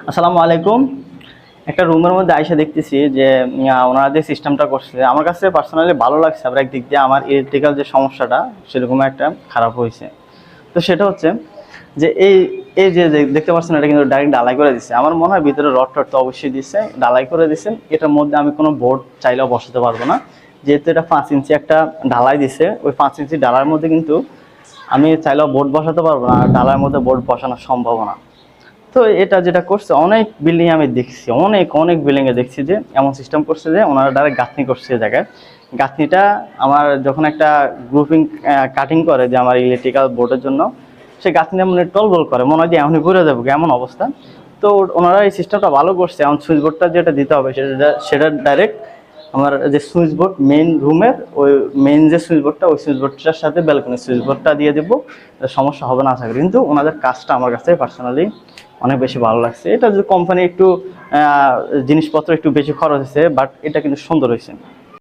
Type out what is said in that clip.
আসসালামু আলাইকুম। একটা রুমের মধ্যে আইসা দেখতেছি যে ওনারা যে সিস্টেমটা করছে আমার কাছে পার্সোনালি ভালো লাগছে। আবার একদিক দিয়ে আমার ইলেকট্রিক্যাল যে সমস্যাটা সেরকম একটা খারাপ হয়েছে। তো সেটা হচ্ছে যে এই এই যে দেখতে পাচ্ছেন এটা কিন্তু ডাইরেক্ট ডালাই করে দিচ্ছে। আমার মনে হয় ভিতরে রড টড তো অবশ্যই দিচ্ছে, ডালাই করে দিচ্ছেন। এটার মধ্যে আমি কোনো বোর্ড চাইলেও বসাতে পারবো না, যেহেতু এটা 5 ইঞ্চি একটা ঢালাই দিছে। ওই 5 ইঞ্চি ডালার মধ্যে কিন্তু আমি চাইলেও বোর্ড বসাতে পারবো না, ডালার মধ্যে বোর্ড বসানো সম্ভব না। তো এটা যেটা করছে অনেক বিল্ডিং আমি দেখছি, অনেক অনেক বিল্ডিংয়ে দেখছি যে এমন সিস্টেম করছে যে ওনারা ডাইরেক্ট গাঁথনি করছে এই জায়গায়। গাঁথনিটা আমার যখন একটা গ্রুপিং কাটিং করে যে আমার ইলেকট্রিক্যাল বোর্ডের জন্য, সে গাঁথনি মনে টলবল করে, মনে হয় যে এমনই ঘুরে যাবো এমন অবস্থা। তো ওনারা এই সিস্টেমটা ভালো করছে। এমন সুইচ বোর্ডটা যেটা দিতে হবে সেটা ডাইরেক্ট আমার যে সুইচ বোর্ড মেইন রুমের ওই মেইন যে সুইচ বোর্ডটা, ওই সুইচ বোর্ডটার সাথে ব্যালকনি সুইচ বোর্ডটা দিয়ে দেবো, সমস্যা হবে না আশা করি। কিন্তু ওনাদের কাজটা আমার কাছে পার্সোনালি অনেক বেশি ভালো লাগছে। এটা যে কোম্পানি একটু জিনিসপত্র একটু বেশি খরচ হয়েছে, বাট এটা কিন্তু সুন্দর হয়েছে।